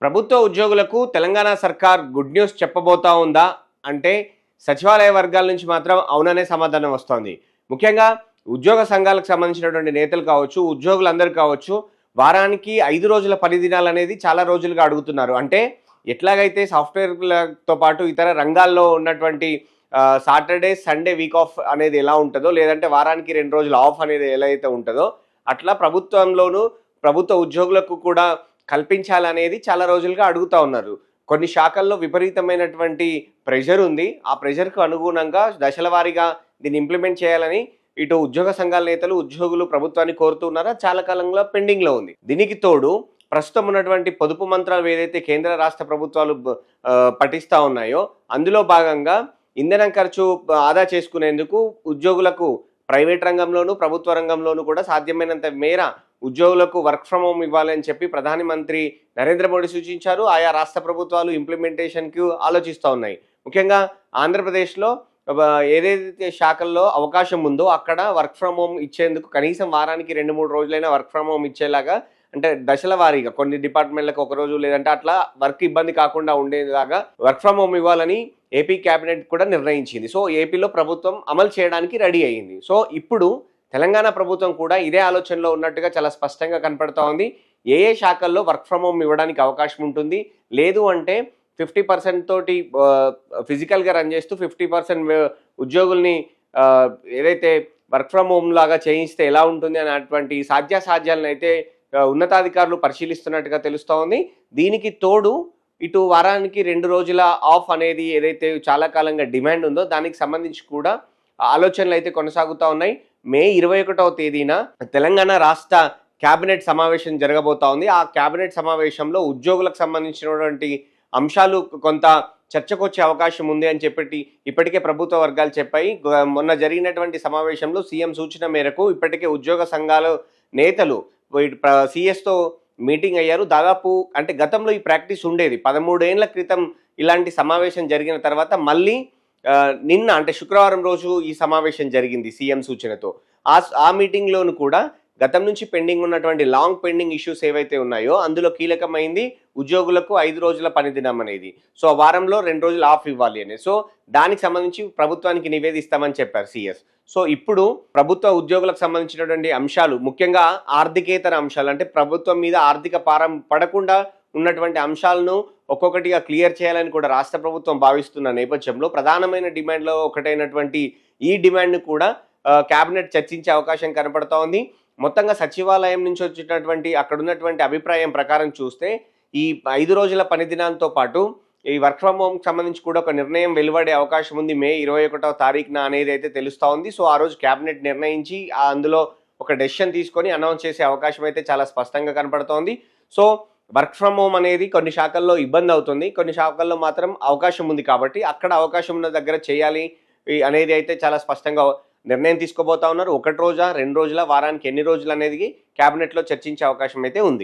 ప్రభుత్వ ఉద్యోగులకు తెలంగాణ సర్కార్ గుడ్ న్యూస్ చెప్పబోతా ఉందా అంటే సచివాలయ వర్గాల నుంచి మాత్రం అవుననే సమాధానం వస్తోంది. ముఖ్యంగా ఉద్యోగ సంఘాలకు సంబంధించినటువంటి నేతలు కావచ్చు, ఉద్యోగులందరూ కావచ్చు, వారానికి 5 రోజుల పని దినాలు అనేది చాలా రోజులుగా అడుగుతున్నారు. అంటే ఎట్లాగైతే సాఫ్ట్వేర్లతో పాటు ఇతర రంగాల్లో ఉన్నటువంటి సాటర్డే సండే వీక్ ఆఫ్ అనేది ఎలా ఉంటుందో, లేదంటే వారానికి 2 రోజులు ఆఫ్ అనేది ఎలా అయితే ఉంటుందో, అట్లా ప్రభుత్వంలోనూ ప్రభుత్వ ఉద్యోగులకు కూడా కల్పించాలనేది చాలా రోజులుగా అడుగుతా ఉన్నారు. కొన్ని శాఖల్లో విపరీతమైనటువంటి ప్రెషర్ ఉంది. ఆ ప్రెషర్‌కు అనుగుణంగా దశల వారీగా దీన్ని ఇంప్లిమెంట్ చేయాలని ఇటు ఉద్యోగ సంఘాల నేతలు, ఉద్యోగులు ప్రభుత్వాన్ని కోరుతూ ఉన్నారో చాలా కాలంగా పెండింగ్‌లో ఉంది. దీనికి తోడు ప్రస్తుతం ఉన్నటువంటి పొదుపు మంత్రాలు ఏదైతే కేంద్ర రాష్ట్ర ప్రభుత్వాలు పఠిస్తా ఉన్నాయో, అందులో భాగంగా ఇంధనం ఖర్చు ఆదా చేసుకునేందుకు ఉద్యోగులకు ప్రైవేట్ రంగంలోనూ, ప్రభుత్వ రంగంలోనూ కూడా సాధ్యమైనంత మేర ఉద్యోగులకు వర్క్ ఫ్రమ్ హోమ్ ఇవ్వాలని చెప్పి ప్రధానమంత్రి నరేంద్ర మోడీ సూచించారు. ఆయా రాష్ట్ర ప్రభుత్వాలు ఇంప్లిమెంటేషన్‌కు ఆలోచిస్తూ ఉన్నాయి. ముఖ్యంగా ఆంధ్రప్రదేశ్‌లో ఏదైతే శాఖల్లో అవకాశం ఉందో అక్కడ వర్క్ ఫ్రమ్ హోమ్ ఇచ్చేందుకు కనీసం వారానికి 2-3 రోజులైనా వర్క్ ఫ్రమ్ హోమ్ ఇచ్చేలాగా, అంటే దశల వారీగా కొన్ని డిపార్ట్మెంట్లకు ఒక రోజు లేదంటే అట్లా వర్క్ ఇబ్బంది కాకుండా ఉండేలాగా వర్క్ ఫ్రమ్ హోమ్ ఇవ్వాలని ఏపీ క్యాబినెట్ కూడా నిర్ణయించింది. సో ఏపీలో ప్రభుత్వం అమలు చేయడానికి రెడీ అయ్యింది. సో ఇప్పుడు తెలంగాణ ప్రభుత్వం కూడా ఇదే ఆలోచనలో ఉన్నట్టుగా చాలా స్పష్టంగా కనపడుతూ ఉంది. ఏ ఏ శాఖల్లో వర్క్ ఫ్రమ్ హోమ్ ఇవ్వడానికి అవకాశం ఉంటుంది, లేదు అంటే 50% తోటి ఫిజికల్గా రన్ చేస్తూ 50% ఉద్యోగుల్ని ఏదైతే వర్క్ ఫ్రమ్ హోమ్ లాగా చేయిస్తే ఎలా ఉంటుంది అనేటువంటి సాధ్యాసాధ్యాలను అయితే ఉన్నతాధికారులు పరిశీలిస్తున్నట్టుగా తెలుస్తూ ఉంది. దీనికి తోడు ఇటు వారానికి 2 రోజుల ఆఫ్ అనేది ఏదైతే చాలా కాలంగా డిమాండ్ ఉందో దానికి సంబంధించి కూడా ఆలోచనలు అయితే కొనసాగుతూ ఉన్నాయి. మే 21వ తేదీన తెలంగాణ రాష్ట్ర క్యాబినెట్ సమావేశం జరగబోతా ఉంది. ఆ క్యాబినెట్ సమావేశంలో ఉద్యోగులకు సంబంధించినటువంటి అంశాలు కొంత చర్చకు వచ్చే అవకాశం ఉంది అని చెప్పి ఇప్పటికే ప్రభుత్వ వర్గాలు చెప్పాయి. మొన్న జరిగినటువంటి సమావేశంలో సీఎం సూచన మేరకు ఇప్పటికే ఉద్యోగ సంఘాల నేతలు సిఎస్తో మీటింగ్ అయ్యారు. దాదాపు అంటే గతంలో ఈ ప్రాక్టీస్ ఉండేది. 13 ఏళ్ల క్రితం ఇలాంటి సమావేశం జరిగిన తర్వాత మళ్ళీ నిన్న అంటే శుక్రవారం రోజు ఈ సమావేశం జరిగింది సీఎం సూచనతో. ఆ మీటింగ్లోను కూడా గతం నుంచి పెండింగ్ ఉన్నటువంటి లాంగ్ పెండింగ్ ఇష్యూస్ ఏవైతే ఉన్నాయో అందులో కీలకమైంది ఉద్యోగులకు 5 రోజుల పని దినం అనేది. సో వారంలో 2 రోజులు ఆఫ్ ఇవ్వాలి అని. సో దానికి సంబంధించి ప్రభుత్వానికి నివేదిస్తామని చెప్పారు సీఎస్. సో ఇప్పుడు ప్రభుత్వ ఉద్యోగులకు సంబంధించినటువంటి అంశాలు, ముఖ్యంగా ఆర్థికేతర అంశాలు, అంటే ప్రభుత్వం మీద ఆర్థిక భారం పడకుండా ఉన్నటువంటి అంశాలను ఒక్కొక్కటిగా క్లియర్ చేయాలని కూడా రాష్ట్ర ప్రభుత్వం భావిస్తున్న నేపథ్యంలో ప్రధానమైన డిమాండ్లో ఒకటైనటువంటి ఈ డిమాండ్ను కూడా క్యాబినెట్ చర్చించే అవకాశం కనపడతా ఉంది. మొత్తంగా సచివాలయం నుంచి వచ్చినటువంటి అక్కడ ఉన్నటువంటి అభిప్రాయం ప్రకారం చూస్తే ఈ 5 రోజుల పని దినాలతో పాటు ఈ వర్క్ ఫ్రమ్ హోమ్ సంబంధించి కూడా ఒక నిర్ణయం వెలువడే అవకాశం ఉంది మే 21వ తారీఖున అనేది అయితే తెలుస్తూ ఉంది. సో ఆ రోజు క్యాబినెట్ నిర్ణయించి అందులో ఒక డెసిషన్ తీసుకొని అనౌన్స్ చేసే అవకాశం అయితే చాలా స్పష్టంగా కనపడుతోంది. సో వర్క్ ఫ్రమ్ హోమ్ అనేది కొన్ని శాఖల్లో ఇబ్బంది అవుతుంది, కొన్ని శాఖల్లో మాత్రం అవకాశం ఉంది. కాబట్టి అక్కడ అవకాశం ఉన్న దగ్గర చేయాలి అనేది అయితే చాలా స్పష్టంగా నిర్ణయం తీసుకోబోతా ఉన్నారు. 1 రోజా 2 రోజుల వారానికి ఎన్ని రోజులు అనేది క్యాబినెట్లో చర్చించే అవకాశం అయితే ఉంది.